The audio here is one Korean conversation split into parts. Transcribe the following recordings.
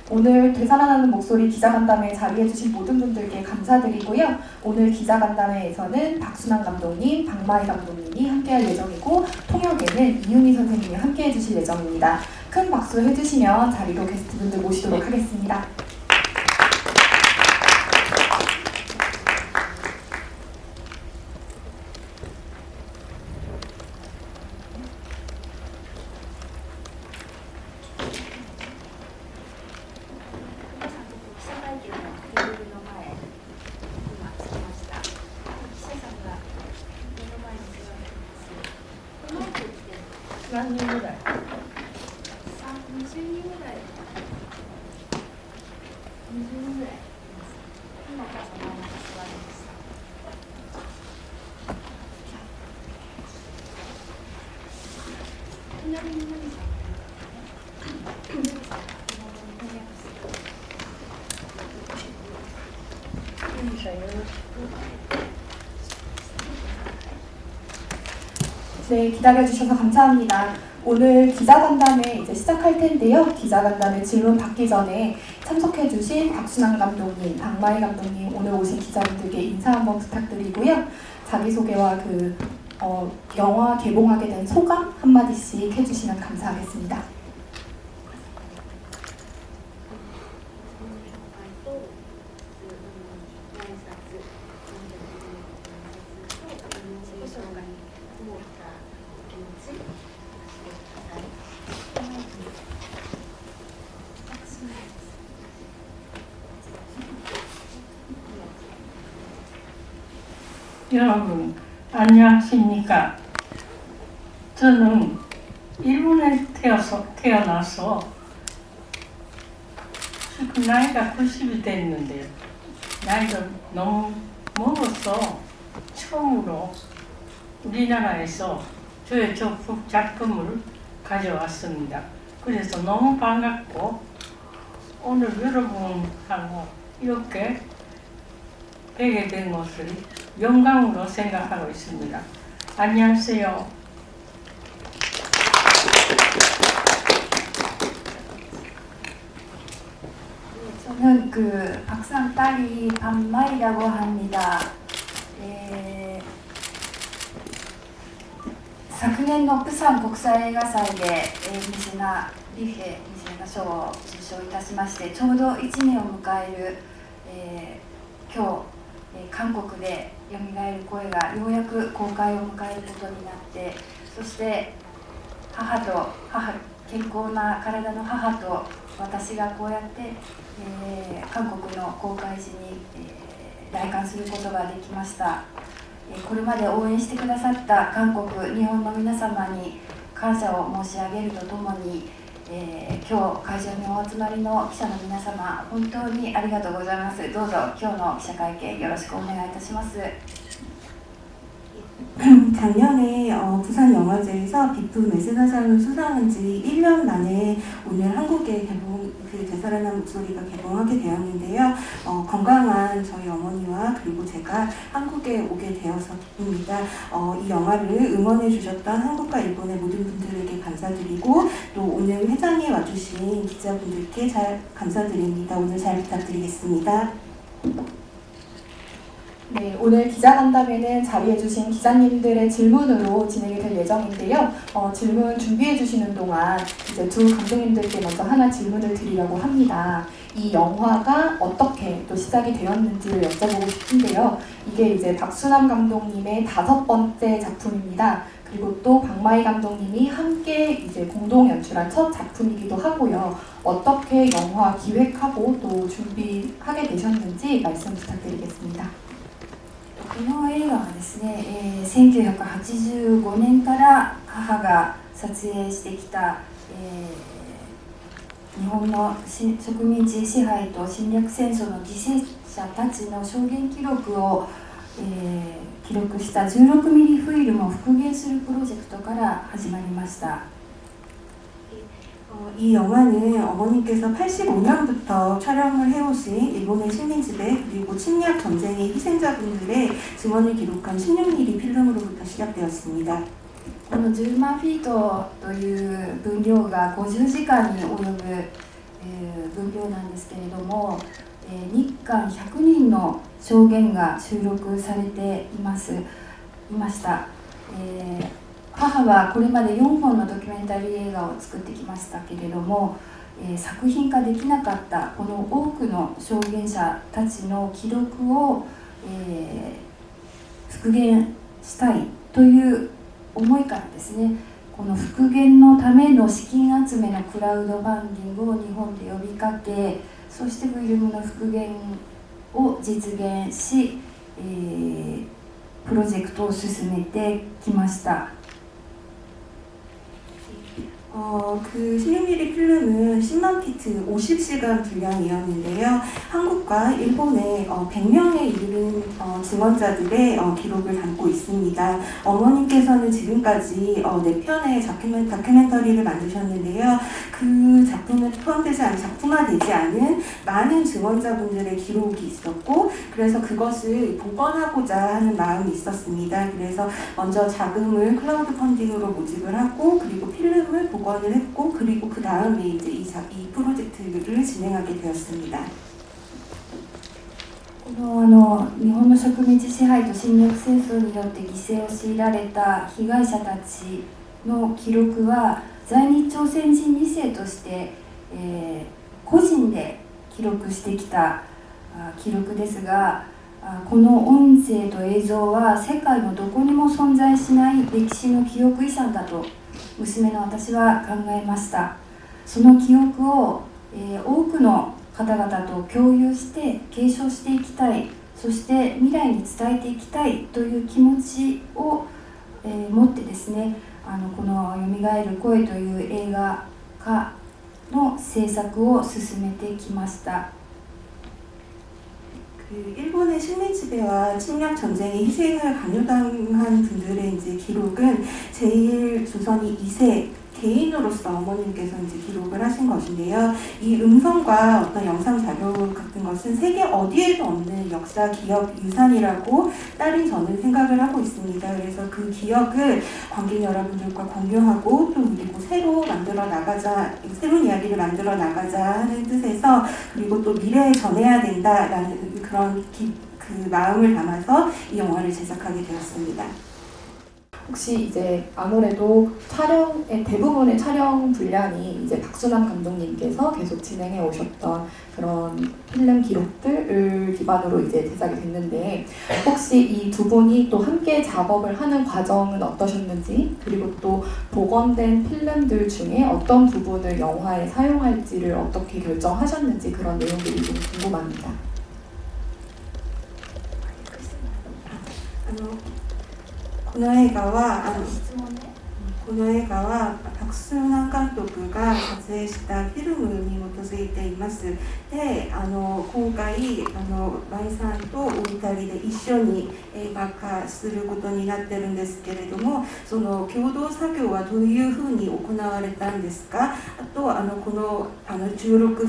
오늘 되살아나는 목소리 기자간담회에 자리해주신 모든 분들께 감사드리고요. 오늘 기자간담회에서는 박순환 감독님, 박마희 감독님이 함께할 예정이고 통역에는 이윤희 선생님이 함께해 주실 예정입니다. 큰 박수 해주시면 자리로 게스트분들 모시도록 하겠습니다.何人ぐらい？ 20人ぐらい。20人ぐらい。今からそのまま座りました。隣に何さん？何さんが翻訳する。いいさよろしく。 네, 기다려주셔서 감사합니다. 오늘 기자간담회 이제 시작할 텐데요. 기자간담회 질문 받기 전에 참석해주신 박순환 감독님, 박마희 감독님, 오늘 오신 기자분들께 인사 한번 부탁드리고요. 자기소개와 영화 개봉하게 된 소감 한마디씩 해주시면 감사하겠습니다. 여러분 안녕하십니까? 저는 일본에 태어나서 지금 나이가 90이 됐는데요. 나이가 너무 먹어서 처음으로 우리나라에서 저의 작품을 가져왔습니다. 그래서 너무 반갑고 오늘 여러분하고 이렇게 뵈게 된 것을 영광으로 생각하고 있습니다. 안녕하세요. 저는 박상 딸이 박마희라고 합니다. 昨年の釜山国際映画祭で西名リフェ賞を受賞いたしまして、ちょうど1年を迎える、今日、韓国でよみがえる声がようやく公開を迎えることになって、そして健康な体の母と私がこうやって、韓国の公開時に、来館することができました。これまで応援してくださった韓国、日本の皆様に感謝を申し上げるとともに、今日会場にお集まりの記者の皆様、本当にありがとうございます。どうぞ今日の記者会見よろしくお願いいたします。 작년에 부산 영화제에서 비프 메세나상을 수상한 지 1년 만에 오늘 한국에 되살아난 목소리가 개봉하게 되었는데요. 건강한 저희 어머니와 그리고 제가 한국에 오게 되어서입니다. 이 영화를 응원해 주셨던 한국과 일본의 모든 분들에게 감사드리고 또 오늘 회장에 와주신 기자분들께 잘 감사드립니다. 오늘 잘 부탁드리겠습니다. 네, 오늘 기자간담회는 자리해주신 기자님들의 질문으로 진행이 될 예정인데요. 질문 준비해주시는 동안 이제 두 감독님들께 먼저 하나 질문을 드리려고 합니다. 이 영화가 어떻게 또 시작이 되었는지를 여쭤보고 싶은데요. 이게 이제 박순환 감독님의 5번째 작품입니다. 그리고 또 박마희 감독님이 함께 이제 공동 연출한 첫 작품이기도 하고요. 어떻게 영화 기획하고 또 준비하게 되셨는지 말씀 부탁드리겠습니다. この映画はですね、1985年から母が撮影してきた、日本の植民地支配と侵略戦争の犠牲者たちの証言記録を、記録した16ミリフィルムを復元するプロジェクトから始まりました。 이 영화는 어머니께서 85년부터 촬영을 해오신 일본의 식민지배 그리고 침략 전쟁의 희생자분들의 증언을 기록한 16mm 필름으로부터 시작되었습니다. この10万フィートという分量が50時間に及ぶいう文章なんですけれども、日韓100人の証言が収録されていました。母はこれまで4本のドキュメンタリー映画を作ってきましたけれども、作品化できなかったこの多くの証言者たちの記録を、復元したいという思いからですね、この復元のための資金集めのクラウドファンディングを日本で呼びかけ、そしてフィルムの復元を実現し、プロジェクトを進めてきました。그 16mm 필름은 10만 피트 50시간 분량이었는데요. 한국과 일본의 100명에 이르는 증언자들의 기록을 담고 있습니다. 어머님께서는 지금까지 4편의 다큐멘터리를 만드셨는데요. 그 작품에 작품화되지 않은 많은 증언자분들의 기록이 있었고, 그래서 그것을 복원하고자 하는 마음이 있었습니다. 그래서 먼저 자금을 클라우드 펀딩으로 모집을 하고, 그리고 필름을 복원을 했고, 그리고 그 다음에 이제 이 프로젝트를 진행하게 되었습니다. 日本の植民地支配と侵略戦争によって犠牲を強いられた被害者たちの記録は在日朝鮮人2世として、個人で記録してきた記録ですが、この音声と映像は世界のどこにも存在しない歴史の記憶遺産だと娘の私は考えました。その記憶を、多くの方々と共有して継承していきたい、そして未来に伝えていきたいという気持ちを、持ってですね、この「よみがえる声」という映画化の制作を進めてきました。 일본의 식민 지배와 침략 전쟁에 희생을 강요당한 분들의 이제 기록은 제1조선이 2세 개인으로서 어머님께서 이제 기록을 하신 것인데요. 이 음성과 어떤 영상 자료 같은 것은 세계 어디에도 없는 역사 기억 유산이라고 딸인 저는 생각을 하고 있습니다. 그래서 그 기억을 관객 여러분들과 공유하고 또 그리고 새로운 이야기를 만들어 나가자 하는 뜻에서, 그리고 또 미래에 전해야 된다라는 그런 그 마음을 담아서 이 영화를 제작하게 되었습니다. 혹시 이제 아무래도 촬영의 대부분의 촬영 분량이 이제 박순환 감독님께서 계속 진행해 오셨던 그런 필름 기록들을 기반으로 이제 제작이 됐는데, 혹시 이 두 분이 또 함께 작업을 하는 과정은 어떠셨는지, 그리고 또 복원된 필름들 중에 어떤 부분을 영화에 사용할지를 어떻게 결정하셨는지 그런 내용들이 좀 궁금합니다. この映画はパク・スンナン監督が撮影したフィルムに基づいています。で、今回バイさんとお二人で一緒に映画化することになってるんですけれども、その共同作業はどういうふうに行われたんですか？あとこの16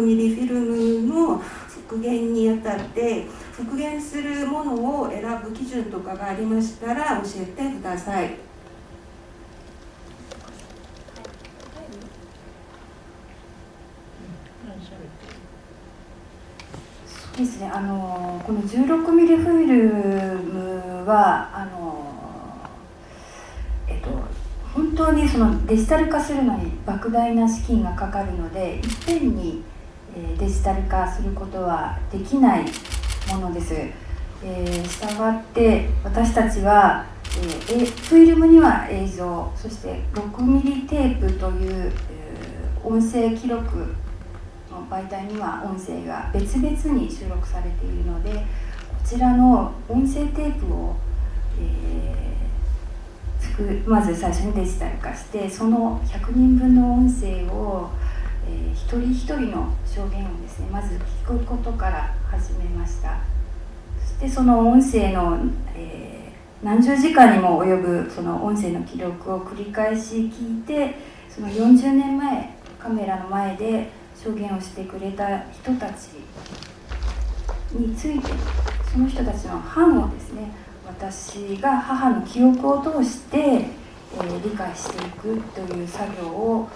ミリフィルムの復元にあたって復元するものを選ぶ基準とかがありましたら教えてください。そうですね、この16ミリフィルムは本当にそのデジタル化するのに莫大な資金がかかるので、いっぺんにデジタル化することはできないものです。したがって私たちは、フィルムには映像、そして6ミリテープという、音声記録の媒体には音声が別々に収録されているので、こちらの音声テープを、まず最初にデジタル化して、その100人分の音声を一人一人の証言をですね、まず聞くことから始めました。そしてその音声の、何十時間にも及ぶその音声の記録を繰り返し聞いて、その40年前カメラの前で証言をしてくれた人たちについて、その人たちの範をですね、私が母の記憶を通して、理解していくという作業を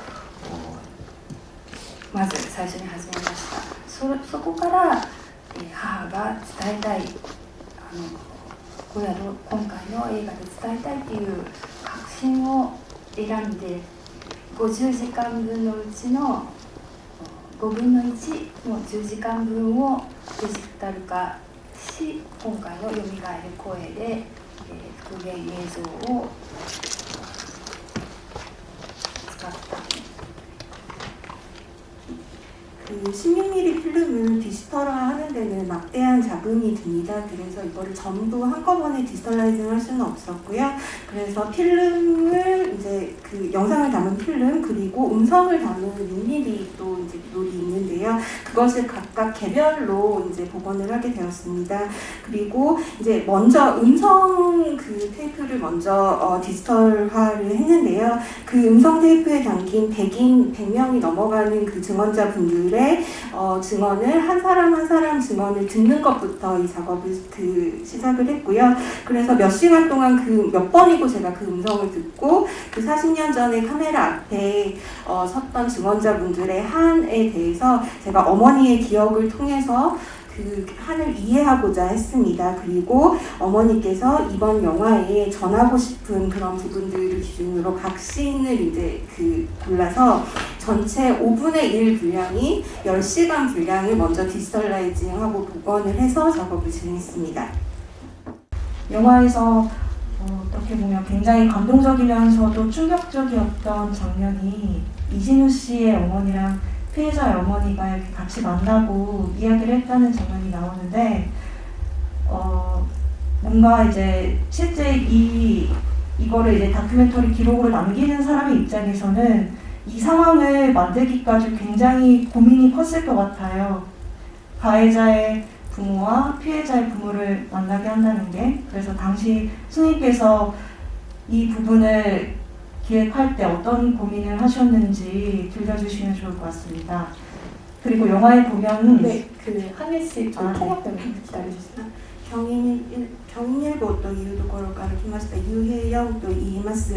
まず最初に始めました。そこから、母が伝えたいこれは今回の映画で伝えたいという確信を選んで50時間分のうちの5分の1の10時間分をデジタル化し、今回のよみがえる声で、復元映像を使った。 그 16mm 필름을 디지털화하는 데는 막대한 자금이 듭니다. 그래서 이거를 전부 한꺼번에 디지털라이징 할 수는 없었고요. 그래서 필름을 이제 그 영상을 담은 필름 그리고 음성을 담은 6mm 또 이제 롤이 있는데요. 그것을 각각 개별로 이제 복원을 하게 되었습니다. 그리고 이제 먼저 음성 그 테이프를 먼저 디지털화를 했는데요. 그 음성 테이프에 담긴 100명이 넘어가는 그 증언자분들의 증언을 한 사람 증언을 듣는 것부터 이 작업을 시작을 했고요. 그래서 몇 시간 동안 그 몇 번이고 제가 그 음성을 듣고 그 40년 전에 카메라 앞에 섰던 증언자분들의 한에 대해서 제가 어머니의 기억을 통해서 그 한을 이해하고자 했습니다. 그리고 어머니께서 이번 영화에 전하고 싶은 그런 부분들을 기준으로 각 씬을 이제 골라서 전체 5분의 1 분량이 10시간 분량을 먼저 디지털라이징하고 복원을 해서 작업을 진행했습니다. 영화에서 어떻게 보면 굉장히 감동적이면서도 충격적이었던 장면이 이진우 씨의 어머니랑 피해자의 어머니가 이렇게 같이 만나고 이야기를 했다는 장면이 나오는데 뭔가 이제 실제 이거를 이제 다큐멘터리 기록으로 남기는 사람의 입장에서는 이 상황을 만들기까지 굉장히 고민이 컸을 것 같아요. 가해자의 부모와 피해자의 부모를 만나게 한다는 게. 그래서 당시 스님께서 이 부분을 기획할 때 어떤 고민을 하셨는지 들려주시면 좋을 것 같습니다. 그리고 영화에 보면 네, 그 한일 씨 좀 네. 통역 때문에 기다려주세요. 경인일보 というところから来ましたユウヘイヤオと言います。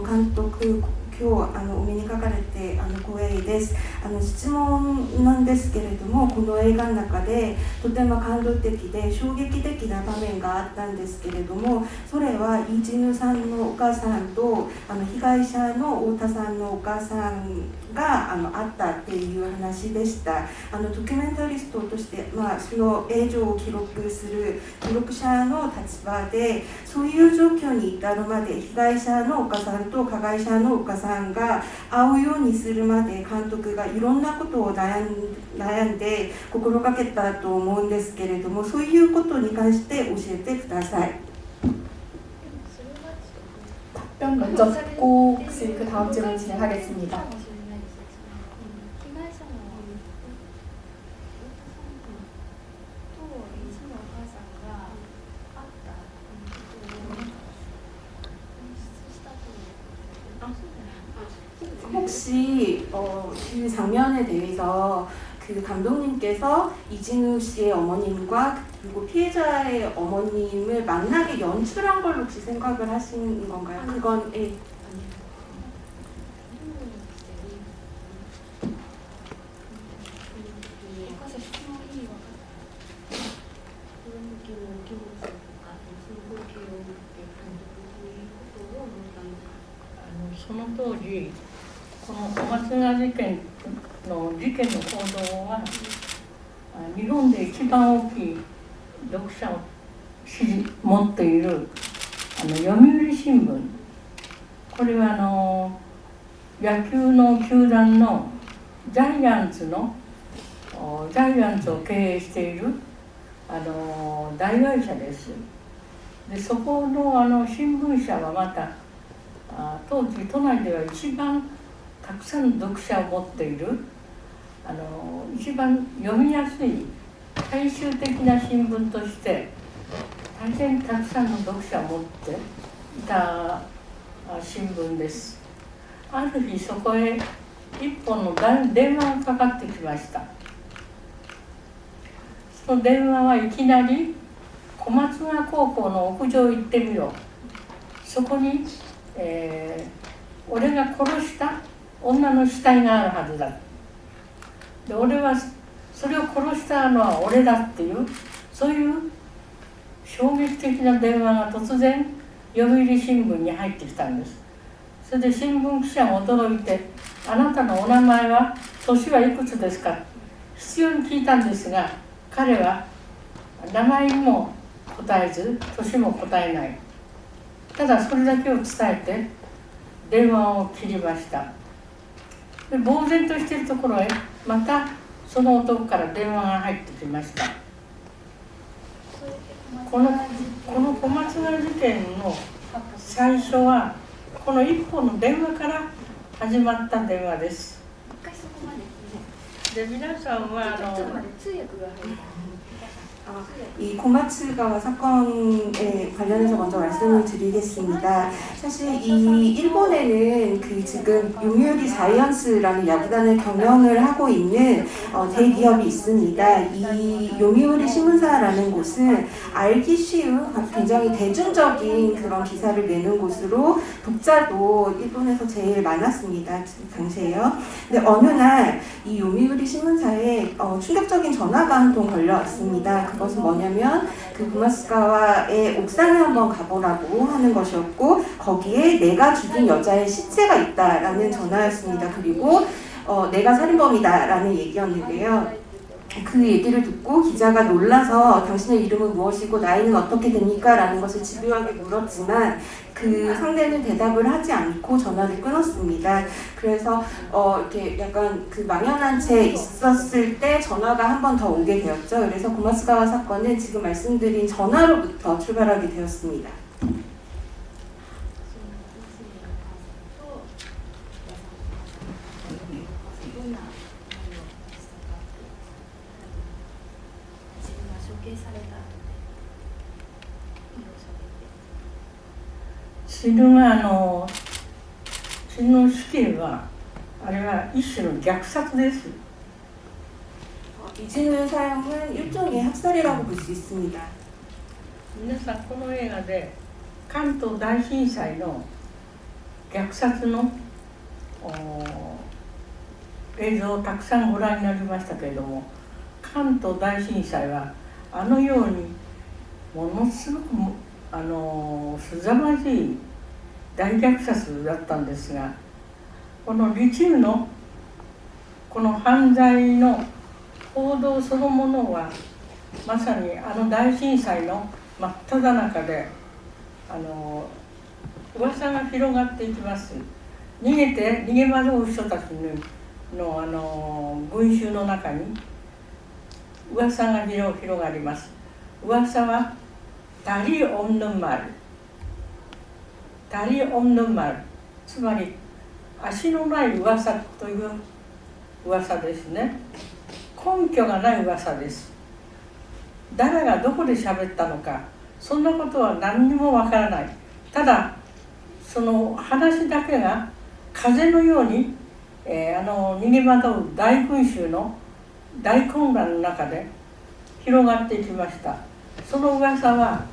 監督今日お目にかかれて光栄です。質問なんですけれども、この映画の中でとても感動的で衝撃的な場面があったんですけれども、それはイジヌさんのお母さんと被害者の太田さんのお母さんがあったっていう話でした。ドキュメンタリストとして、その映像を記録する記録者の立場でそういう状況に至るまで被害者のお母さんと加害者のお母さんが会うようにするまで監督がいろんなことを悩んで心がけたと思うんですけれども、そういうことに関して教えてください。 답변 먼저 듣고 혹시 그 다음 질문 진행하겠습니다. 혹시 그 장면에 대해서 그 감독님께서 이진우 씨의 어머님과 그리고 피해자의 어머님을 만나게 연출한 걸로 혹시 생각을 하신 건가요? 그건その当時この小松菜事件の報道は日本で一番大きい読者を持っている読売新聞、これは野球の球団のジャイアンツを経営している大会社です。でそこの新聞社はまた当時都内では一番たくさんの読者を持っている一番読みやすい大衆的な新聞として大変たくさんの読者を持っていた新聞です。ある日そこへ一本の電話がかかってきました。その電話はいきなり小松菜高校の屋上行ってみろ、そこに俺が殺した女の死体があるはずだ。で俺はそれを殺したのは俺だっていうそういう衝撃的な電話が突然読売新聞に入ってきたんです。それで新聞記者が驚いて「あなたのお名前は年はいくつですか?」必要に聞いたんですが、彼は名前にも答えず年も答えない。ただそれだけを伝えて電話を切りました。で呆然としているところへまたその男から電話が入ってきました。この小松川事件の最初はこの一本の電話から始まった電話です。で皆さんは이 고마츠가와 사건에 관련해서 먼저 말씀을 드리겠습니다. 사실 이 일본에는 그 지금 요미우리 자이언츠라는 야구단을 경영을 하고 있는 대기업이 있습니다. 이 요미우리 신문사라는 곳은 알기 쉬운 굉장히 대중적인 그런 기사를 내는 곳으로 독자도 일본에서 제일 많았습니다. 당시에요. 근데 어느 날 이 요미우리 신문사에 충격적인 전화가 한 통 걸려왔습니다. 그것은 뭐냐면 그 고마츠가와의 옥상에 한번 가보라고 하는 것이었고 거기에 내가 죽인 여자의 시체가 있다라는 전화였습니다. 그리고 내가 살인범이다라는 얘기였는데요. 그 얘기를 듣고 기자가 놀라서 당신의 이름은 무엇이고 나이는 어떻게 됩니까? 라는 것을 집요하게 물었지만 그 상대는 대답을 하지 않고 전화를 끊었습니다. 그래서 이렇게 약간 그 망연한 채 있었을 때 전화가 한 번 더 오게 되었죠. 그래서 고마츠가와 사건은 지금 말씀드린 전화로부터 출발하게 되었습니다. 진の死刑はあれは一種の虐殺です。 이진우의 사형은 일종의 학살이라고 볼 수 있습니다. 皆さんこの映画で関東大震災の虐殺の映像をたくさんご覧になりましたけれども、関東大震災はあのようにものすごく凄まじい大虐殺だったんですが、このリチウのこの犯罪の報道そのものはまさにあの大震災の真っ只中で噂が広がっていきます。逃げ惑う人たちの群衆の中に噂が広がります。噂はダリオンヌンマル、つまり足のない噂という噂ですね。根拠がない噂です。誰がどこで喋ったのか、そんなことは何にもわからない。ただその話だけが風のように、逃げ惑う大群衆の大混乱の中で広がっていきました。その噂は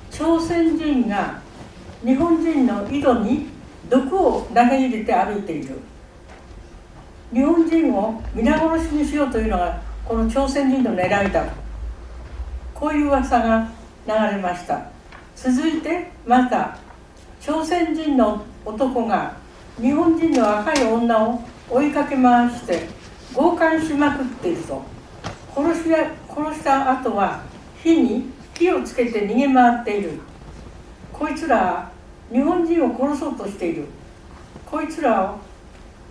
朝鮮人が日本人の井戸に毒を投げ入れて歩いている、日本人を皆殺しにしようというのがこの朝鮮人の狙いだ、こういう噂が流れました。続いてまた朝鮮人の男が日本人の若い女を追いかけ回して強姦しまくっていると、殺した後は火をつけて逃げ回っている、こいつらは日本人を殺そうとしている、こいつらを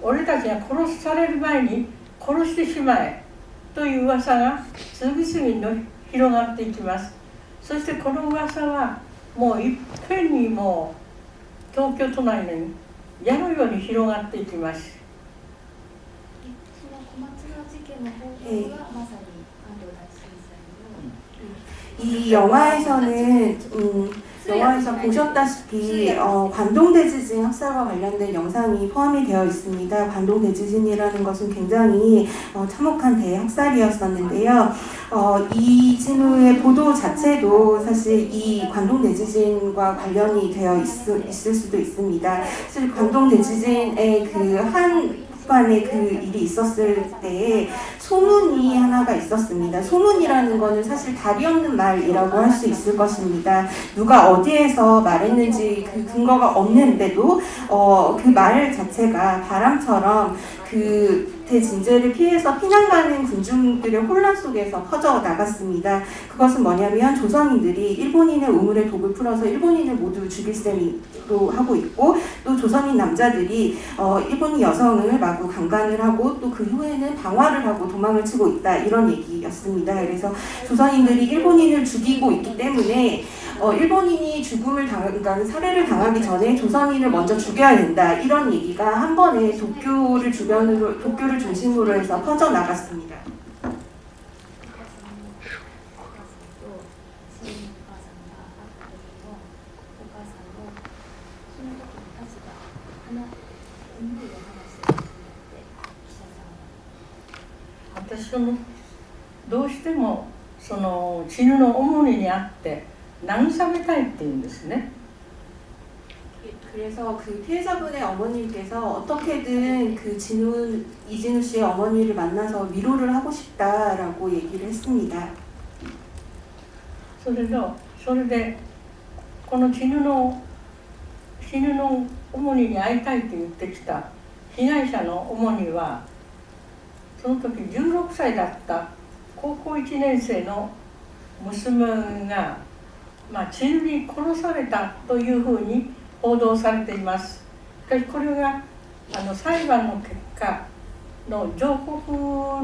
俺たちが殺される前に殺してしまえという噂が次々に広がっていきます。そしてこの噂はもういっぺんにもう東京都内に矢のように広がっていきます。その小松川事件の報道がまさに関東大震災の 이 영화에서는 영화에서 보셨다시피 관동대지진 학살과 관련된 영상이 포함이 되어 있습니다. 관동대지진이라는 것은 굉장히 참혹한 대학살이었었는데요. 이진우의 보도 자체도 사실 이 관동대지진과 관련이 되어 있을 수도 있습니다. 사실 관동대지진의 그 한간의 그 일이 있었을 때에 소문이 하나가 있었습니다. 소문이라는 거는 사실 답이 없는 말이라고 할 수 있을 것입니다. 누가 어디에서 말했는지 그 근거가 없는데도 그 말 자체가 바람처럼 그 대진재를 피해서 피난 가는 군중들의 혼란 속에서 퍼져 나갔습니다. 그것은 뭐냐면 조선인들이 일본인의 우물에 독을 풀어서 일본인을 모두 죽일 셈으로 하고 있고, 또 조선인 남자들이 일본인 여성을 마구 강간을 하고 또 그 후에는 방화를 하고 도망을 치고 있다, 이런 얘기였습니다. 그래서 조선인들이 일본인을 죽이고 있기 때문에 일본인이 죽음을 그러니까 살해를 당하기 전에 조선인을 먼저 죽여야 된다, 이런 얘기가 한 번에 도쿄를 중심으로 해서 퍼져 나갔습니다.私はどうしてもそのチヌの重荷にあって慰めたいっていうんですね。 그래서 그 피해자분의 어머님께서 어떻게든 그 이진우 씨의 어머니를 만나서 위로를 하고 싶다라고 얘기를 했습니다. それでこのチヌの重荷に会いたいと言ってきた被害者の重荷は、その時16歳だった高校1年生の娘が、チヌに殺されたというふうに報道されています。しかしこれが裁判の結果の上告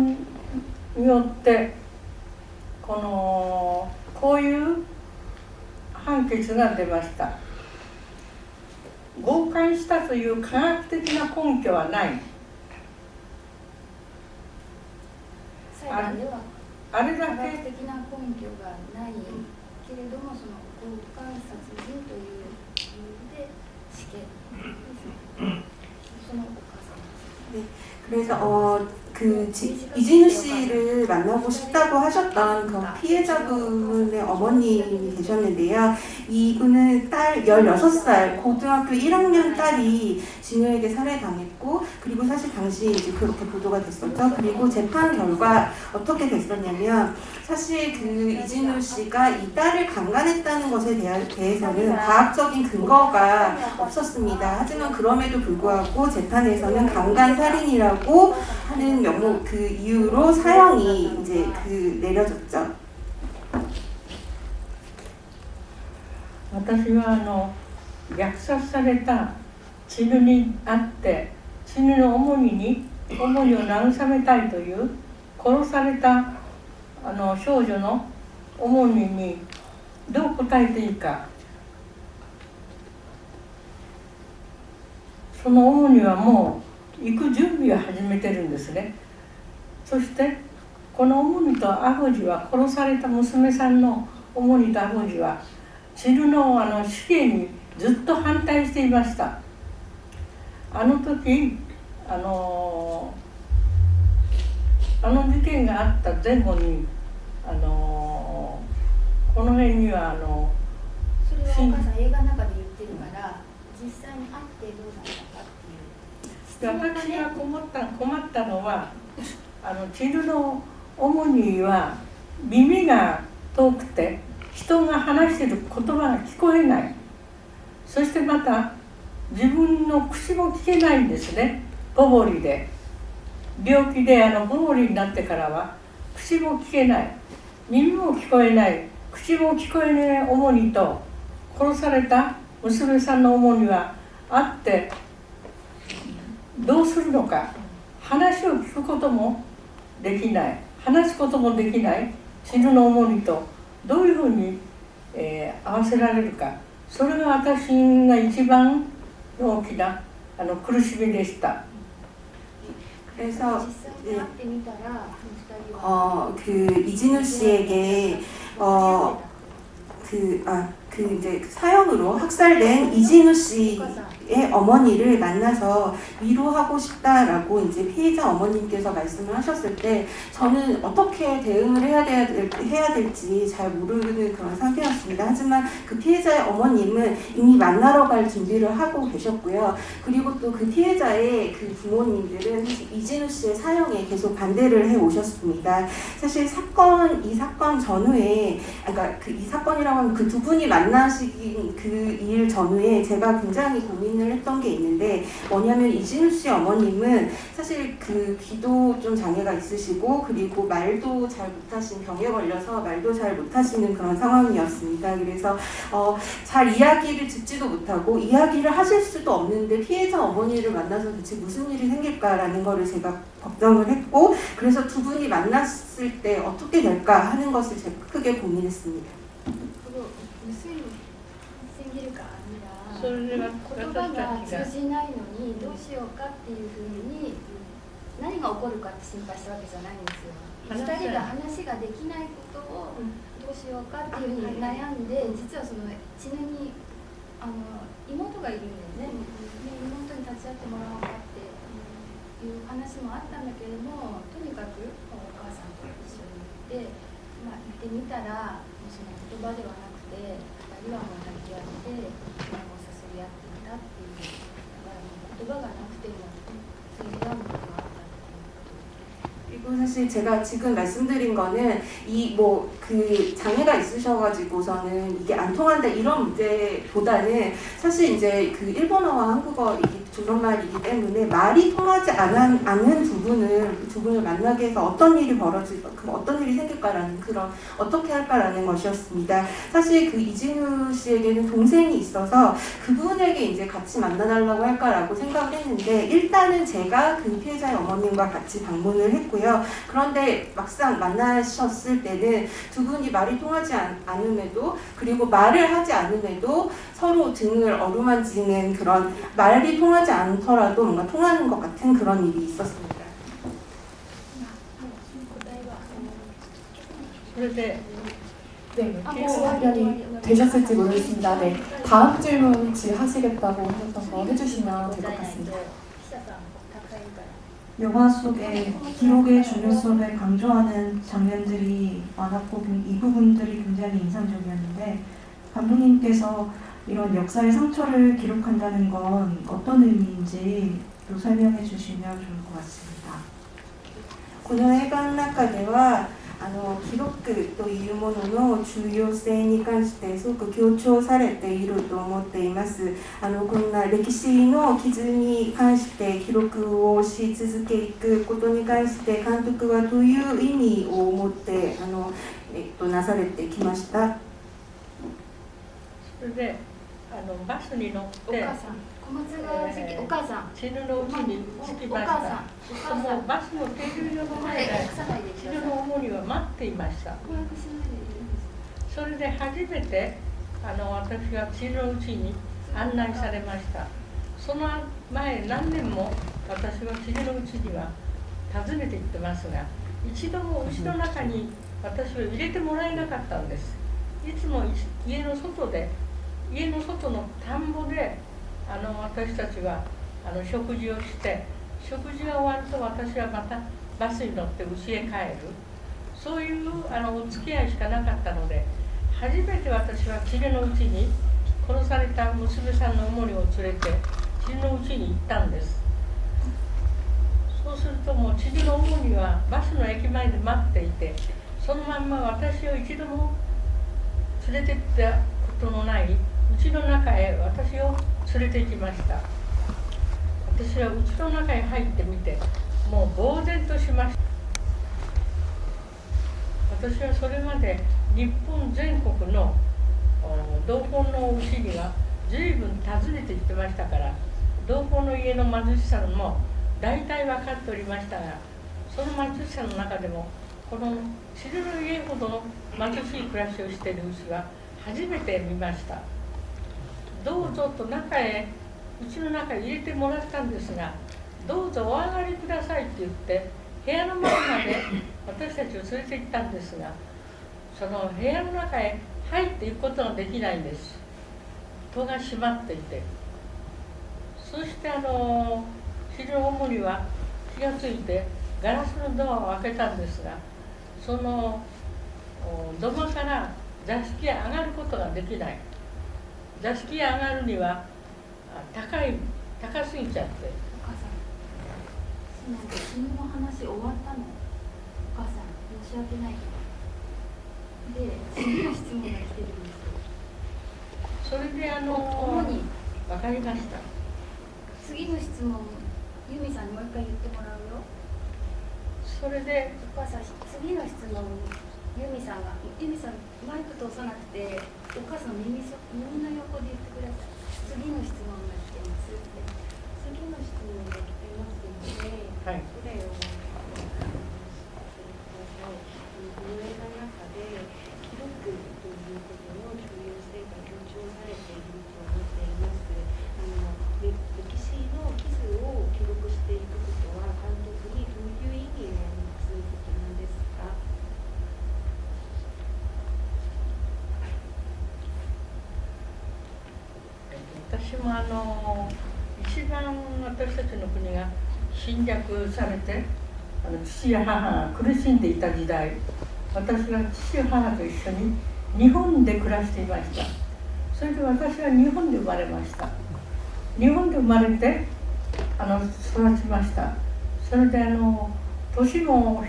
によってこういう判決が出ました。強姦したという科学的な根拠はない。裁判ではあれだ科学け的な根拠がないけれども、その強姦殺人という理由で死刑そのお母さんです。 그래서 이진우 씨를 만나고 싶다고 하셨던 그 피해자분의 어머님이 계셨는데요. 이분은 딸 16살 고등학교 1학년 딸이 진우에게 살해당했고, 그리고 사실 당시 이제 그렇게 보도가 됐었죠. 그리고 재판 결과 어떻게 됐었냐면, 사실 그 이진우 씨가 이 딸을 강간했다는 것에 대해서는 과학적인 근거가 없었습니다. 하지만 그럼에도 불구하고 재판에서는 강간 살인이라고 하는 명목 그 이유로 사형이 이제 내려졌죠. 私は虐殺されたチヌにあってチヌの重荷を慰めたいという殺された少女の重荷にどう答えていいか、その重荷はもう行く準備を始めてるんですね。そしてこの重荷とアゴジは、殺された娘さんの重荷とアゴジはチヌの死刑にずっと反対していました。あの時事件があった前後にこの辺にはそれはお母さん映画の中で言ってるから、実際に会ってどうだったかっていう。私が困ったのはチヌの主には耳が遠くて人が話している言葉が聞こえない。そしてまた自分の口も聞けないんですね。ボボリで病気でボボリになってからは口も聞けない、耳も聞こえない、口も聞こえない主にと殺された娘さんの主にはあってどうするのか、話を聞くこともできない、話すこともできないチヌの主にとどういうふうに、合わせられるか、それが私が一番大きな苦しみでした。 그래서 実際に会ってみたら、2人は 그 이진우 씨에게 이제 사형으로 학살된 이진우 씨의 어머니를 만나서 위로하고 싶다라고 이제 피해자 어머님께서 말씀을 하셨을 때 저는 어떻게 대응을 해야 될지 잘 모르는 그런 상태였습니다. 하지만 그 피해자의 어머님은 이미 만나러 갈 준비를 하고 계셨고요. 그리고 또 그 피해자의 그 부모님들은 사실 이진우 씨의 사형에 계속 반대를 해 오셨습니다. 사실 이 사건 전후에, 그러니까 이 사건이라고 하면 그 두 분이 만나시긴 그 일 전후에 제가 굉장히 고민을 했던 게 있는데 뭐냐면 이진우 씨 어머님은 사실 그 귀도 좀 장애가 있으시고 그리고 말도 잘 못하신 병에 걸려서 말도 잘 못하시는 그런 상황이었습니다. 그래서 잘 이야기를 듣지도 못하고 이야기를 하실 수도 없는데 피해자 어머니를 만나서 대체 무슨 일이 생길까라는 거를 제가 걱정을 했고 그래서 두 분이 만났을 때 어떻게 될까 하는 것을 제가 크게 고민했습니다. 無線ぎるかそれで言葉が通じないのにどうしようかっていうふうに何が起こるかって心配したわけじゃないんですよ。2人が話ができないことをどうしようかっていうふうに悩んで実はそのちなみに妹がいるんだよね。妹に立ち会ってもらおうかっていう話もあったんだけれどもとにかくお母さんと一緒に行って、行ってみたらその言葉ではなくて2人はもう抱き合ってさすり合っていたっていうだからもう言葉がなくても通じ合うものがあったっていうこと。 그리고 사실 제가 지금 말씀드린 거는 그 장애가 있으셔가지고서는 이게 안 통한다 이런 문제보다는 사실 이제 그 일본어와 한국어 조선말이기 때문에 말이 통하지 않은 두 분을 만나게 해서 어떤 일이 어떤 일이 생길까라는 그런 어떻게 할까라는 것이었습니다. 사실 그 이진우 씨에게는 동생이 있어서 그분에게 이제 같이 만나달라고 할까라고 생각을 했는데 일단은 제가 그 피해자의 어머님과 같이 방문을 했고요. 그런데 막상 만나셨을 때는 두 분이 말이 통하지 않음에도 그리고 말을 하지 않음에도 서로 등을 어루만지는 그런 말이 통하지 않더라도 뭔가 통하는 것 같은 그런 일이 있었습니다. それで 네, 답변이 되셨을지 모르겠습니다. 네, 다음 질문 혹시 하시겠다고 하셨던 거 해주시면 될 것 같습니다. 영화 속에 기록의 중요성을 강조하는 장면들이 많았고 이 부분들이 굉장히 인상적이었는데 감독님께서 이런 역사의 상처를 기록한다는 건 어떤 의미인지 또 설명해 주시면 좋을 것 같습니다. この映画の中では記録というものの重要性に関してすごく強調されていると思っています。こんな歴史の傷に関して記録をし続けていくことに関して監督はどういう意味を持ってなされてきました。それでバスに乗ってお母さん小松川関お母さん死ぬのうちに着きました。そのバスの停留所の前で死ぬの主には待っていました。それで初めて私は死ぬのうちに案内されました。その前何年も私は死ぬのうちには訪ねて行ってますが一度も家の中に私は入れてもらえなかったんです。いつも家の外の田んぼで私たちは食事をして食事が終わると私はまたバスに乗って家へ帰るそういうお付き合いしかなかったので初めて私は知恵のうちに殺された娘さんのおもりを連れて知恵のうちに行ったんです。そうするともう知恵のおもりはバスの駅前で待っていてそのまんま私を一度も連れて行ったことのないうちの中へ私を連れて行きました。私は家の中へ入ってみてもう呆然としました。私はそれまで日本全国の同胞のお家には随分訪ねて行ってましたから同胞の家の貧しさも大体分かっておりましたがその貧しさの中でもこの知るの家ほどの貧しい暮らしをしている家は初めて見ました。どうぞとうちの中へ入れてもらったんですがどうぞお上がりくださいって言って部屋の前まで私たちを連れて行ったんですがその部屋の中へ入っていくことができないんです。戸が閉まっていてそして資料主には気がついてガラスのドアを開けたんですが、その土間から座敷へ上がることができない。座敷へ上がるには高すぎちゃって。お母さん、そうなんだ、君の話終わったの。お母さん、申し訳ないけど。で、次の質問が来てるんですよ。それで主に分かりました。次の質問、ユミさんにもう一回言ってもらうよ。それでお母さん、次の質問、ユミさんマイク通さなくて、お母さん耳の横で言ってください。次の質問が来てますって。次の質問が来てますので、はい、それをこの映画の中で記録ということの重要性が強調されていると思っています。歴史の記述を記録していくことは監督にどういう意味を持つことなんですか？私も一番私たちの国が侵略されて父や母が苦しんでいた時代、私は父や母と一緒に日本で暮らしていました。それで私は日本で生まれました。日本で生まれて育ちました。それで年も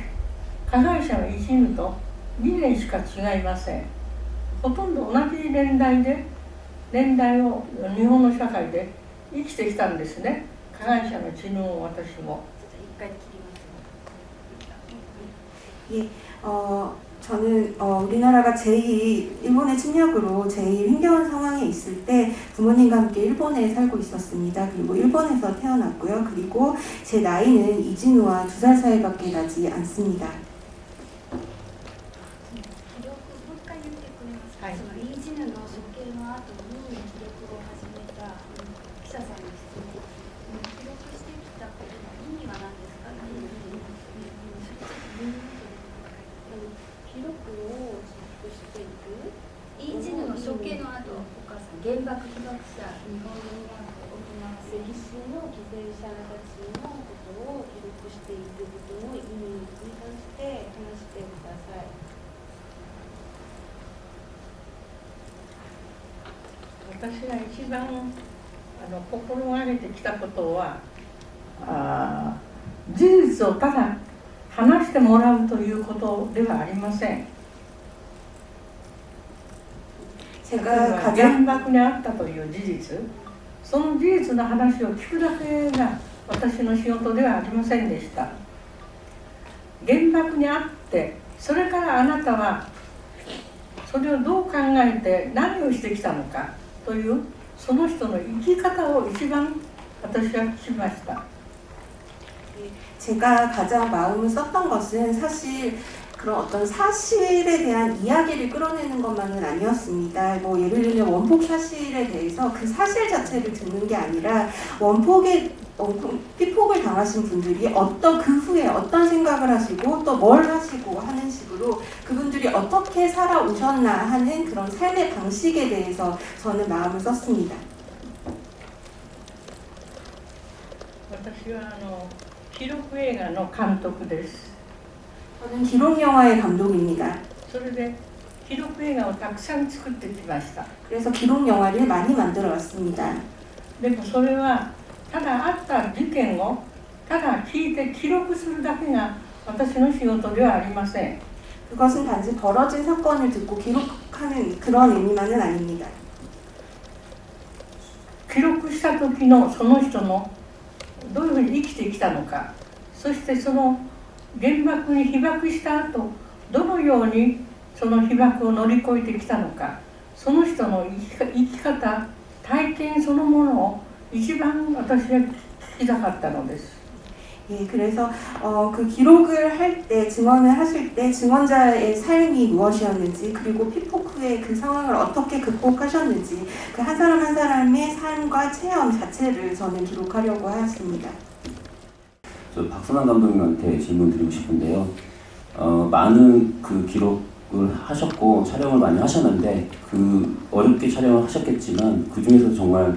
加害者の一人と2年しか違いません。ほとんど同じ年代を日本の社会で生きてきたんですね。加害者の一人も私も。一回切ります。 예, 저는 우리나라가 일본의 침략으로 제일 힘겨운 상황에 있을 때 부모님과 함께 일본에 살고 있었습니다. 그리고 일본에서 태어났고요. 그리고 제 나이는 이진우와 2살 차이밖에 나지 않습니다. 記録もう一回言ってくれますか？はい。そのイージヌの処刑の後に記録を始めた記者さんの質問。記録してきたことの意味は何ですか？記録を記録していく。イージヌの処刑の後、お母さん、原爆被爆者、日本が行わせ歴史の犠牲者たちのことを記録していくことの意味に関して話してください。私が一番心がけてきたことは事実をただ話してもらうということではありません。原爆にあったという事実、その事実の話を聞くだけが私の仕事ではありませんでした。原爆にあってそれからあなたはそれをどう考えて何をしてきたのかというその人の生き方を一番私は聞きました。 제가 가장 마음을 썼던 것은 사실 그런 어떤 사실에 대한 이야기를 끌어내는 것만은 아니었습니다. 뭐 예를 들면 원폭 사실에 대해서 그 사실 자체를 듣는 게 아니라 피폭을 당하신 분들이 그 후에 어떤 생각을 하시고 또 뭘 하시고 하는 식으로 그분들이 어떻게 살아오셨나 하는 그런 삶의 방식에 대해서 저는 마음을 썼습니다. 私は記録映画の監督です。 저는 기록 영화의 감독입니다. それで記録映画をたくさん作ってきました。 그래서 기록 영화를 많이 만들어 왔습니다. でもそれはただあった事件をただ聞いて記録するだけが私の仕事ではありません。 그것은 단지 벌어진 사건을 듣고 기록하는 그런 의미만은 아닙니다. 記録した時のその人のどういうふうに生きてきたのか、そしてその原爆に被爆した後どのようにその被爆を乗り越えてきたのか、その人の生き方、体験そのものを一番私は聞きたかったのです。 예, 그래서 그 기록을 할 때, 증언을 하실 때 증언자의 삶이 무엇이었는지, 그리고 피폭 후에 그 상황을 어떻게 극복하셨는지, 그 한 사람 한 사람의 삶과 체험 자체를 저는 기록하려고 하였습니다. 저 박선환 감독님한테 질문 드리고 싶은데요. 많은 그 기록을 하셨고 촬영을 많이 하셨는데 그 어렵게 촬영을 하셨겠지만 그 중에서 정말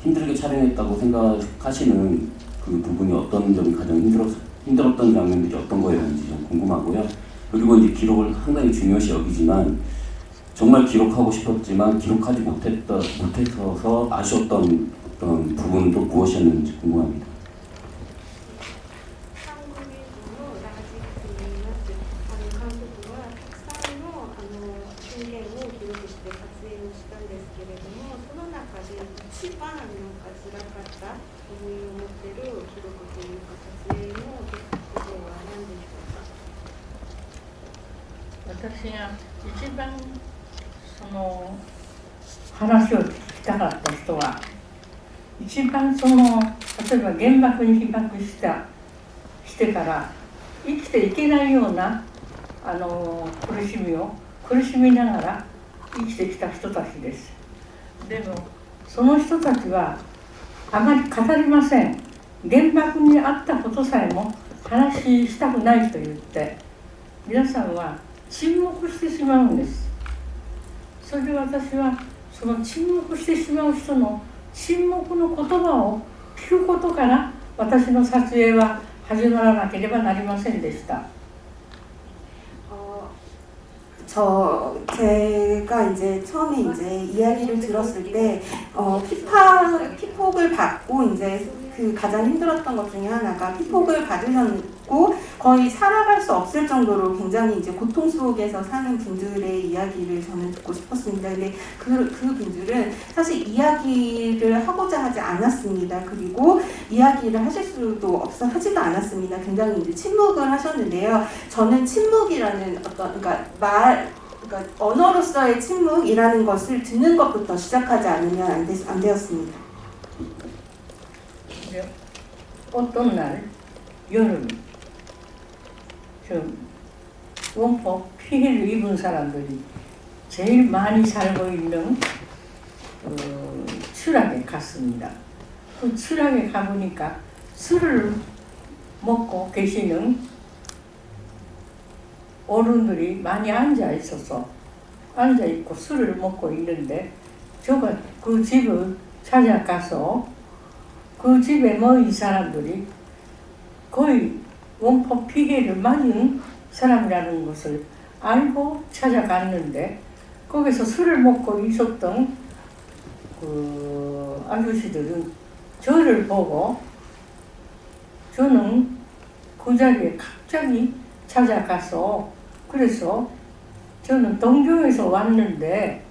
힘들게 촬영했다고 생각하시는 그 부분이 어떤 점이 가장 힘들었던 장면들이 어떤 거였는지 좀 궁금하고요. 그리고 이제 기록을 상당히 중요시 여기지만 정말 기록하고 싶었지만 기록하지 못해서 아쉬웠던 어떤 부분도 무엇이었는지 궁금합니다. 한국의 너무 라지なって監督はたくさんの瞬間を記録して撮影をしたんですけれども、その中で一番なんか辛かった思いを持っている記録というか撮影のことは何でしょうか。私が一番その話を聞きたかった人は、一番その例えば原爆に被爆してから生きていけないような苦しみながら生きてきた人たちです。でもその人たちはあまり語りません。原爆にあったことさえも話したくないと言って皆さんは沈黙してしまうんです。それで私はその沈黙してしまう人の沈黙の言葉を聞くことから私の撮影は始まらなければなりませんでした。 제가 이제 처음에 이제 이야기를 들었을 때 피폭을 받고 이제 그 가장 힘들었던 것 중에 하나가 피폭을 받으셨고 거의 살아갈 수 없을 정도로 굉장히 이제 고통 속에서 사는 분들의 이야기를 저는 듣고 싶었습니다. 근데 그 분들은 사실 이야기를 하고자 하지 않았습니다. 그리고 이야기를 하지도 않았습니다. 굉장히 이제 침묵을 하셨는데요. 저는 침묵이라는 어떤 그러니까 언어로서의 침묵이라는 것을 듣는 것부터 시작하지 않으면 안 되었습니다. 어떤 날 여름 원폭 피해를 입은 사람들이 제일 많이 살고 있는 추락에 갔습니다. 그 추락에 가보니까 술을 먹고 계시는 어른들이 많이 앉아있고 술을 먹고 있는데 제가 그 집을 찾아가서 그 집에 모인 사람들이 거의 원폭 피해를 맞은 사람이라는 것을 알고 찾아갔는데 거기서 술을 먹고 있었던 그 아저씨들은 저를 보고 저는 그 자리에 갑자기 찾아가서 그래서 저는 동경에서 왔는데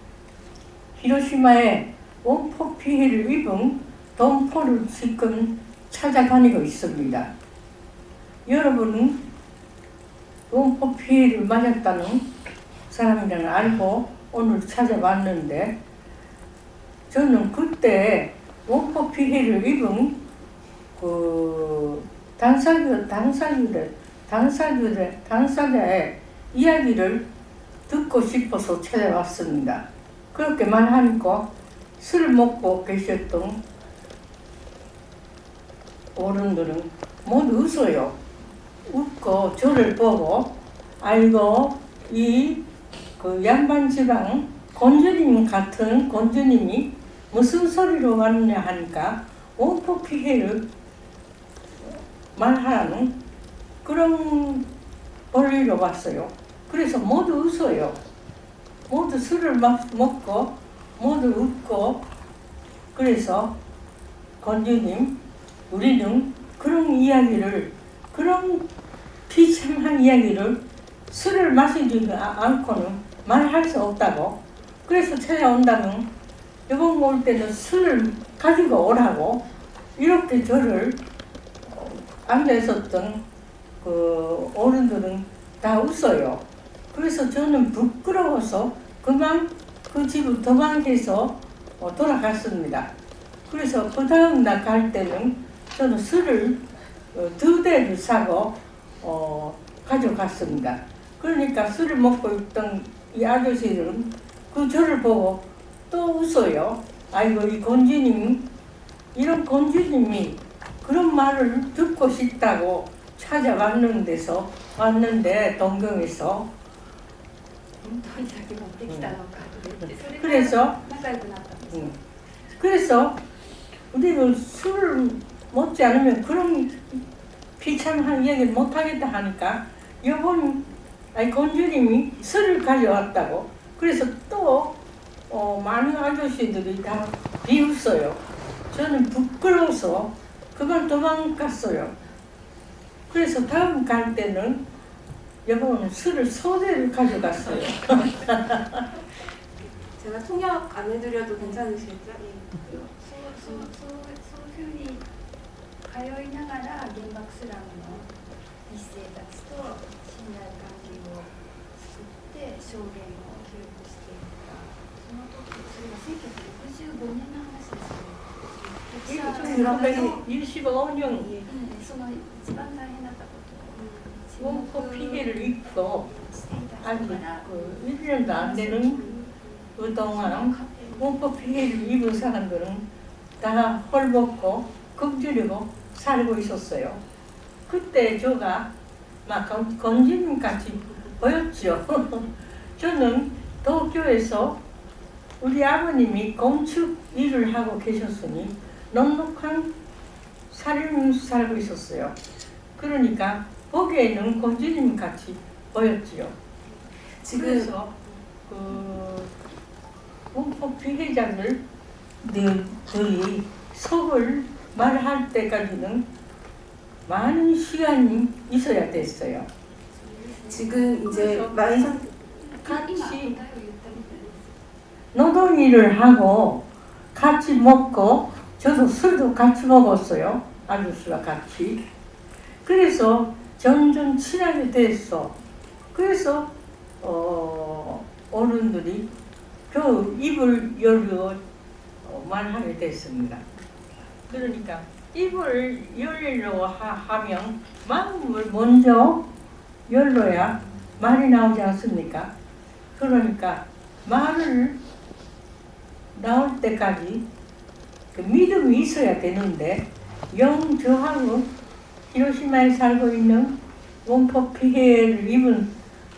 히로시마에 원폭 피해를 입은 동포를 지금 찾아다니고 있습니다. 여러분은 원폭 피해를 맞았다는 사람이라는 알고 오늘 찾아봤는데 저는 그때 원폭 피해를 입은 그 당사자의 이야기를 듣고 싶어서 찾아왔습니다. 그렇게 말하니까 술을 먹고 계셨던 어른들은 모두 웃어요. 웃고 저를 보고 아이고 그 양반지방 권주님 같은 권주님이 무슨 소리로 왔냐 하니까 원폭 피해를 말하는 그런 원리로 왔어요. 그래서 모두 웃어요. 모두 술을 먹고 모두 웃고 그래서 권주님 우리는 그런 이야기를 그런 비참한 이야기를 술을 마시지 않고는 말할 수 없다고 그래서 찾아온다면 이번 올 때는 술을 가지고 오라고 이렇게 저를 앉아있었던 그 어른들은 다 웃어요. 그래서 저는 부끄러워서 그만 그 집을 도망해서 돌아갔습니다. 그래서 그 다음 날 갈 때는 저는 술을 2대를 사고 가져갔습니다. 그러니까 술을 먹고 있던 이 아저씨들은 그 저를 보고 또 웃어요. 아이고 이 권주님 이런 권주님이 그런 말을 듣고 싶다고 찾아왔는데 동경에서 그래서 우리는 술을 먹지 않으면 그런 비참한 얘기를 못하겠다 하니까 이번 권주님이 술을 가져왔다고. 그래서 또 많은 아저씨들이 다 비웃어요. 저는 부끄러워서 그만 도망갔어요. 그래서 다음 갈 때는 여보는 술을 소대를 가져갔어요. 제가 통역 안 해드려도 괜찮으시겠죠? そういうふうに通いながら原爆スラムの一世たちと信頼関係を作って証言を記録していったその時それは1965年の話ですよね。 1925년 その一番大変だったことを 원포 피해를 입고 していた 아직 人から 1년도 안 되는 그동안 원포 피해를 입은 사람들은 다 헐벗고 굶주리고 살고 있었어요. 그때 저가 막 건지님 같이 보였죠. 저는 도쿄에서 우리 아버님이 건축 일을 하고 계셨으니 넉넉한 삶을 살고 있었어요. 그러니까 보기에는 건지님 같이 보였지요. 그래서 그 원포 피해자들이 속을 말할 때까지는 많은 시간이 있어야 됐어요. 지금 이제 그래서 많이 今答 같이 えを言ったみたいです 노동일을 하고 같이 먹고 저도 술도 같이 먹었어요. 아저씨와 같이. 그래서 점점 친하게 됐어. 그래서 어른들이 그 입을 열고 말하게 됐습니다. 그러니까 입을 열려고 하면 마음을 먼저 열어야 말이 나오지 않습니까? 그러니까 말을 나올 때까지 그 믿음이 있어야 되는데 영 저하고 히로시마에 살고 있는 원포 피해를 입은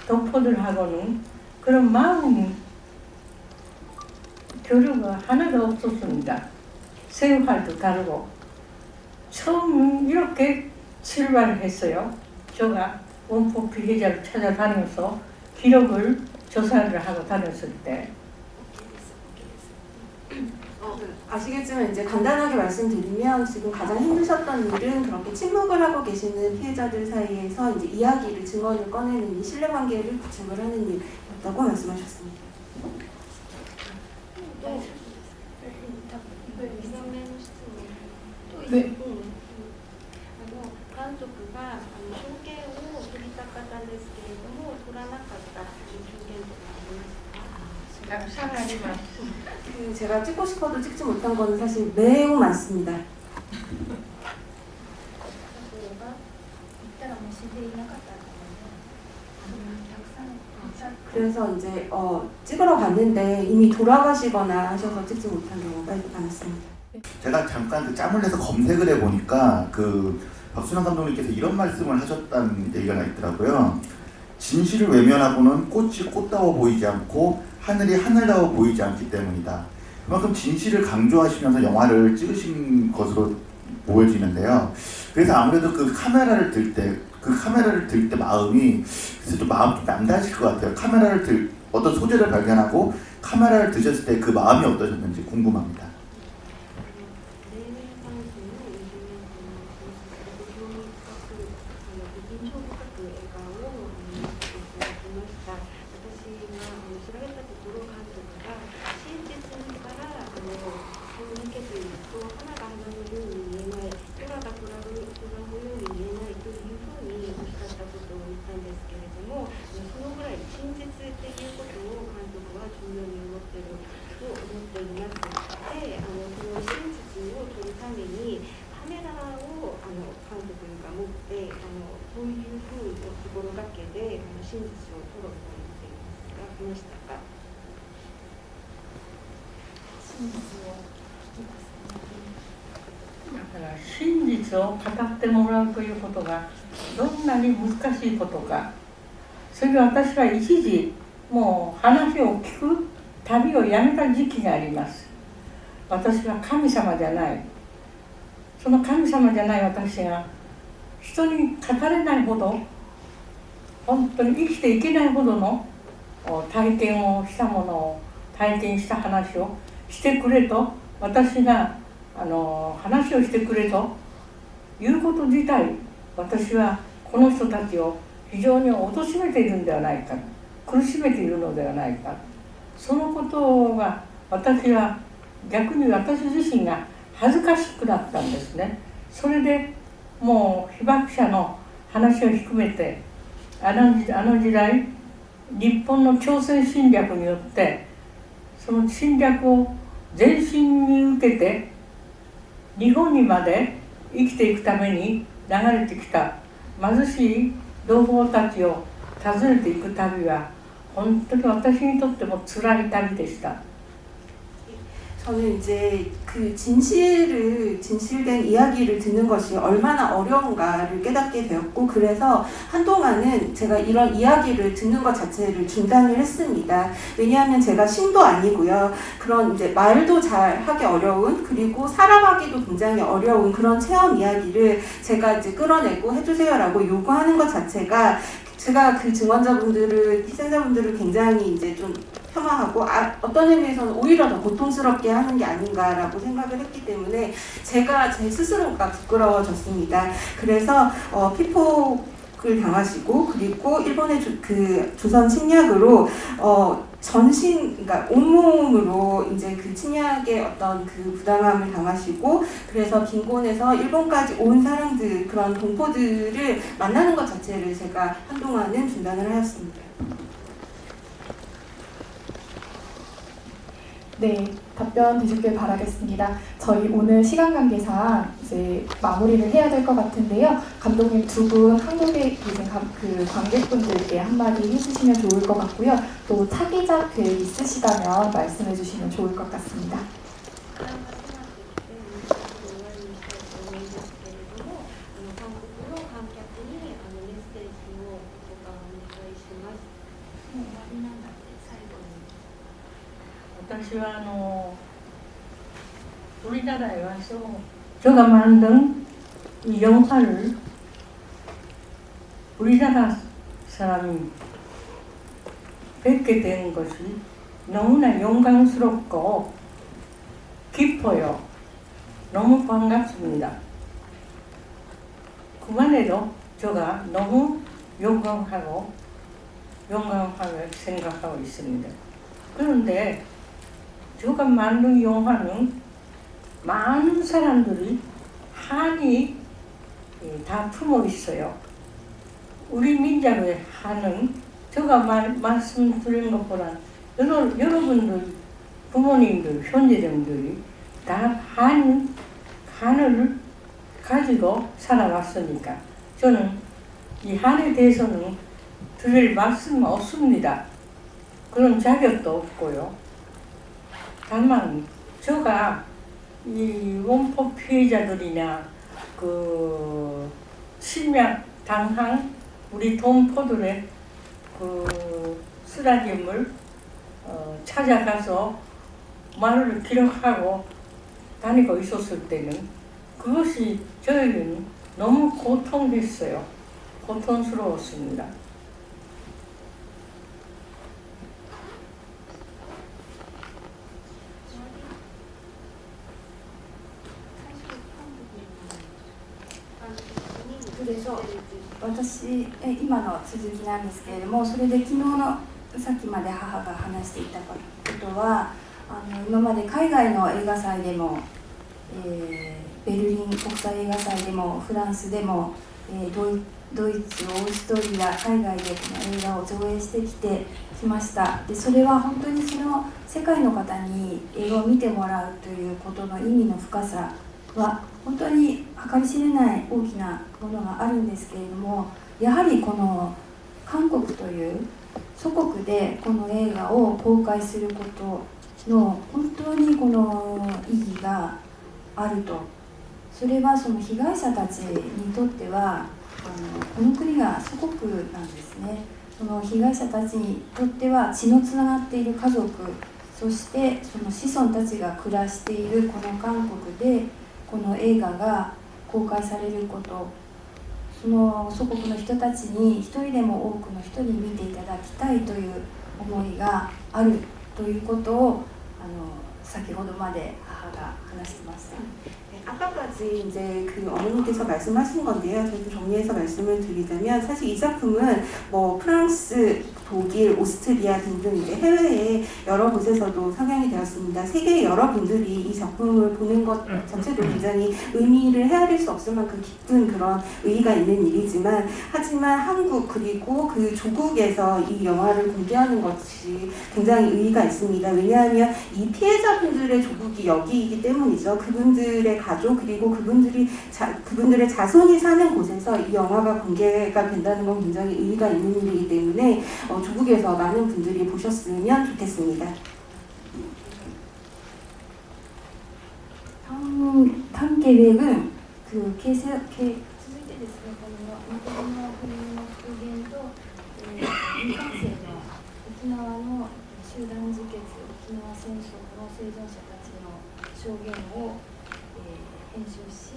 동포들하고는 그런 마음 교류가 하나도 없었습니다. 생활도 다르고 처음 이렇게 출발을 했어요. 제가 원포 피해자를 찾아다니면서 기록을 조사를 하고 다녔을 때 아시겠지만 이제 간단하게 말씀드리면 지금 가장 힘드셨던 일은 그렇게 침묵을 하고 계시는 피해자들 사이에서 이제 이야기를 증언을 꺼내는 이 신뢰관계를 구축을 하는 일이었다고 말씀하셨습니다. 2番目の質問とね監督が証券を取りたかったんですけれども取らなかった証券とかありますか？ 그 제가 찍고 싶어도 찍지 못한 거는 사실 매우 많습니다. 例えば言ったらもう死んでいなかったとかねたくさんいた 그래서 이제 찍으러 갔는데 이미 돌아가시거나 하셔서 찍지 못한 경우가 많았습니다. 제가 잠깐 그 짬을 내서 검색을 해보니까 그 박순환 감독님께서 이런 말씀을 하셨다는 얘기가 있더라고요. 진실을 외면하고는 꽃이 꽃다워 보이지 않고 하늘이 하늘다워 보이지 않기 때문이다. 그만큼 진실을 강조하시면서 영화를 찍으신 것으로 보여지는데요. 그래서 아무래도 그 카메라를 들 때 마음이 그래서 좀 마음이 좀 남다르실 것 같아요. 어떤 소재를 발견하고 카메라를 드셨을 때 그 마음이 어떠셨는지 궁금합니다. 黎明関係の20年間の興味深く印象深く映画を見ていただきました。私が調べたところ監督が真実から抜けていると花が花のように見えない空が空のように見えないというふうにおっしゃったことを言ったんですけれどもそのぐらい真実っていうことを監督は重要に思っていると思っています。でその真実を撮るためにカメラを監督が持ってどういうふうに心がけで真実を撮ろうと思っていましたか？真実を聞き出すだから真実を語ってもらうということがどんなに難しいことか。それで私は一時もう話を聞く旅をやめた時期があります。私は神様じゃない。その神様じゃない私が人に語れないほど本当に生きていけないほどの体験をしたものを体験した話をしてくれと私が話をしてくれということ自体私はこの人たちを非常に貶めているんではないか苦しめているのではないかそのことが私は逆に私自身が恥ずかしくなったんですね。それでもう被爆者の話を含めてあの時代日本の朝鮮侵略によってその侵略を全身に受けて日本にまで生きていくために流れてきた貧しい同胞たちを訪ねていく旅は本当に私にとっても辛い旅でした。 저는 이제 그 진실된 이야기를 듣는 것이 얼마나 어려운가를 깨닫게 되었고, 그래서 한동안은 제가 이런 이야기를 듣는 것 자체를 중단을 했습니다. 왜냐하면 제가 신도 아니고요. 그런 이제 말도 잘 하기 어려운, 그리고 살아가기도 굉장히 어려운 그런 체험 이야기를 제가 이제 끌어내고 해주세요라고 요구하는 것 자체가 제가 그 증언자분들을, 희생자분들을 굉장히 이제 좀 폄하하고 어떤 의미에서는 오히려 더 고통스럽게 하는 게 아닌가라고 생각을 했기 때문에 제가 제 스스로가 부끄러워졌습니다. 그래서 피폭을 당하시고 그리고 일본의 조선 침략으로 그러니까 온몸으로 이제 그 침략의 어떤 그 부당함을 당하시고 그래서 빈곤에서 일본까지 온 사람들 그런 동포들을 만나는 것 자체를 제가 한동안은 중단을 하였습니다. 네, 답변 되셨길 바라겠습니다. 저희 오늘 시간 관계상 이제 마무리를 해야 될 것 같은데요. 감독님 두 분 한국에 계신 그 관객분들께 한마디 해주시면 좋을 것 같고요. 또 차기작 계획 있으시다면 말씀해 주시면 좋을 것 같습니다. 우리나라에 와서 제가 만든 이 영화를 우리나라 사람이 뵙게 된 것이 너무나 영광스럽고 기뻐요. 너무 반갑습니다. 그만해도 제가 너무 영광하게 생각하고 있습니다. 그런데 제가 만든 영화는 많은 사람들이 한이 다 품어 있어요. 우리 민족의 한은 제가 말씀드린 것보다 여러분들, 부모님들, 형제님들이 다 한을 가지고 살아왔으니까 저는 이 한에 대해서는 드릴 말씀 없습니다. 그런 자격도 없고요. 다만 제가 이 원포 피해자들이나 그 침략 당한 우리 동포들의 그 쓰라짐을 찾아가서 말을 기록하고 다니고 있었을 때는 그것이 저에게는 너무 고통했어요. 고통스러웠습니다. 그래서 今の続きなんですけれども、それで昨日のさっきまで母が話していたことは今まで海外の映画祭でも、ベルリン国際映画祭でもフランスでも、ドイツ、オーストリア海外でこの映画を上映してきました。でそれは本当にその世界の方に映画を見てもらうということの意味の深さは本当に計り知れない大きなものがあるんですけれども、やはりこの韓国という祖国でこの映画を公開することの本当にこの意義があると。それはその被害者たちにとってはこの国が祖国なんですね。その被害者たちにとっては血のつながっている家族、そしてその子孫たちが暮らしているこの韓国でこの映画が公開されること、その祖国の人たちに一人でも多くの人に見ていただきたいという思いがあるということを先ほどまで母が話してました。 아까까지 이제 그 어머님께서 말씀하신 건데요. 저도 정리해서 말씀을 드리자면 사실 이 작품은 뭐 프랑스, 독일, 오스트리아 등등 이제 해외에 여러 곳에서도 상영이 되었습니다. 세계의 여러분들이 이 작품을 보는 것 자체도 굉장히 의미를 헤아릴 수 없을 만큼 깊은 그런 의의가 있는 일이지만 하지만 한국 그리고 그 조국에서 이 영화를 공개하는 것이 굉장히 의의가 있습니다. 왜냐하면 이 피해자분들의 조국이 여기이기 때문이죠. 그분들의 가족 그리고 그분들의 자손이 사는 곳에서 이 영화가 공개가 된다는 건 굉장히 의의가 있는 일이기 때문에 조국에서 많은 분들이 보셨으면 좋겠습니다. 단 계획은 그続いてですね、この日本の国の復元と日韓生の沖縄の集団自決、沖縄戦争の生存者たちの証言を編集し、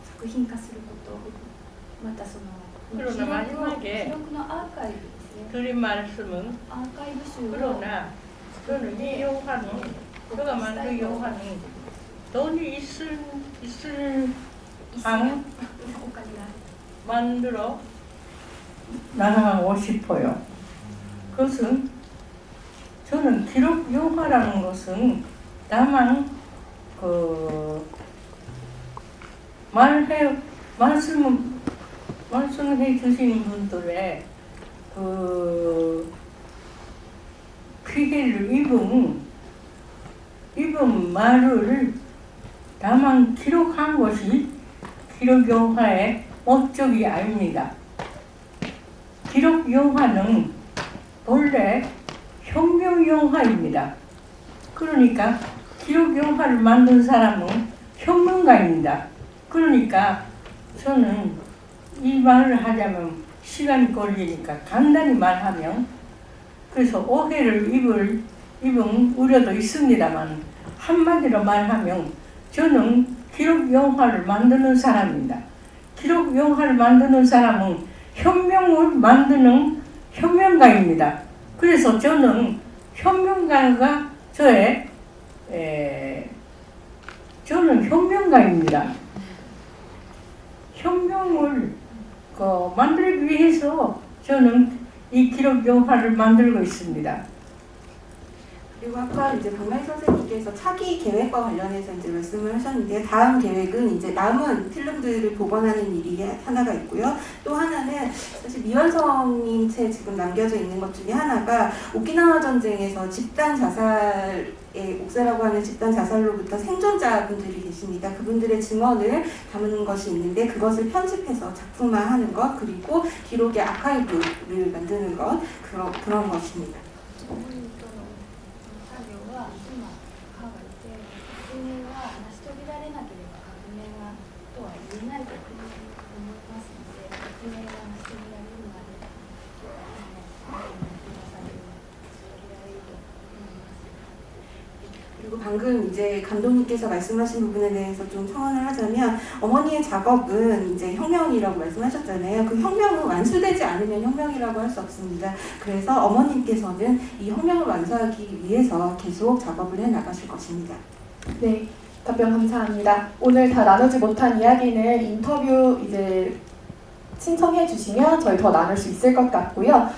作品化すること、またその記録のアーカイブですね。 드린 말씀은 아카이브 수로 그러나 저는 이 영화는 제가 만든 영화는 돈이 있을 한 만들어 나가고 싶어요. 그것은 저는 기록 영화라는 것은 다만 그 말씀해 주시는 분들의 그 피해를 입은 말을 다만 기록한 것이 기록 영화의 목적이 아닙니다. 기록 영화는 본래 혁명 영화입니다. 그러니까 기록 영화를 만든 사람은 혁명가입니다. 그러니까 저는 이 말을 하자면 시간이 걸리니까 간단히 말하면 그래서 오해를 입은 우려도 있습니다만 한마디로 말하면 저는 기록 영화를 만드는 사람입니다. 기록 영화를 만드는 사람은 혁명을 만드는 혁명가입니다. 그래서 저는 혁명가가 저는 혁명가입니다. 혁명을 만들기 위해서 저는 이 기록 영화를 만들고 있습니다. 그리고 아까 이제 박나희 선생님께서 차기 계획과 관련해서 이제 말씀을 하셨는데 다음 계획은 이제 남은 필름들을 복원하는 일이 하나가 있고요. 또 하나는 사실 미완성인 채 지금 남겨져 있는 것 중에 하나가 오키나와 전쟁에서 집단 자살의 옥새라고 하는 집단 자살로부터 생존자분들이 계십니다. 그분들의 증언을 담은 것이 있는데 그것을 편집해서 작품화하는 것 그리고 기록의 아카이브를 만드는 것 그런 것입니다. 革命は成し遂げられなければ革命はとは言えないと思いますので、革命が成し遂げられるまで続けられると思います。 그리고 방금 이제 감독님께서 말씀하신 부분에 대해서 좀 첨언을 하자면 어머니의 작업은 이제 혁명이라고 말씀하셨잖아요. 그 혁명은 완수되지 않으면 혁명이라고 할 수 없습니다. 그래서 어머님께서는 이 혁명을 완수하기 위해서 계속 작업을 해 나가실 것입니다. 네, 답변 감사합니다. 오늘 다 나누지 못한 이야기는 인터뷰 이제 신청해 주시면 저희 더 나눌 수 있을 것 같고요.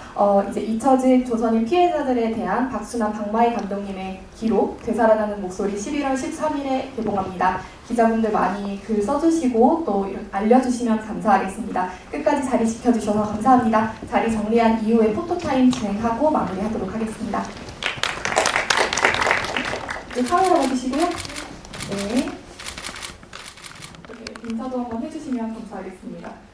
이제 잊혀진 조선인 피해자들에 대한 박순환 박마희 감독님의 기록 되살아나는 목소리 11월 13일에 개봉합니다. 기자분들 많이 글 써주시고 또 알려주시면 감사하겠습니다. 끝까지 자리 지켜주셔서 감사합니다. 자리 정리한 이후에 포토타임 진행하고 마무리하도록 하겠습니다. 네, 카메라 봐주시고요. 네. 이렇게 인사도 한번 해주시면 감사하겠습니다.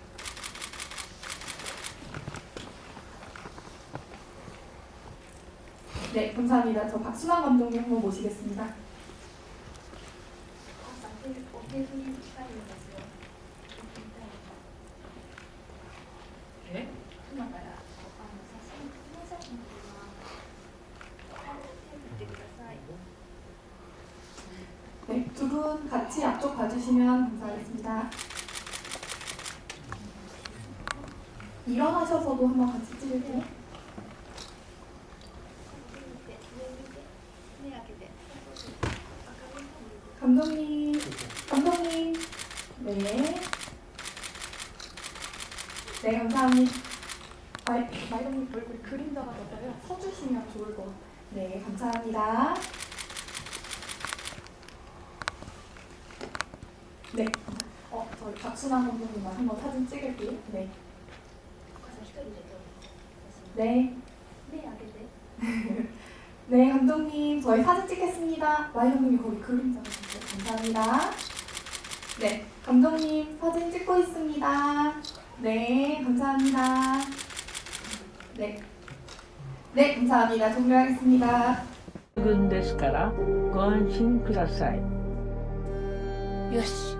네, 감사합니다. 저 박순환 감독님 한번 모시겠습니다. 네? 今から写真、記念写真撮ります。テープってください。 네, 두 분 같이 앞쪽 봐주시면 감사하겠습니다. 일어나셔서도 한번 같이 찍을게요. 目開けて 감독님, 감독님. 네. 네, 감사합니다. 말동님 얼굴 그림자가 나서요. 서주시면 좋을 것 같아요. 네, 감사합니다. 네. 저희 박순환 감독님만 한번 사진 찍을게요. 네. お母さん一人で撮る 네. 目開けて 네, 감독님. 저희 사진 찍겠습니다. 와이 감독님 거기 그림자가 있어요. 감사합니다. 네, 감독님 사진 찍고 있습니다. 네, 감사합니다. 네. 네, 감사합니다. 종료하겠습니다. 軍ですからご安心ください。よし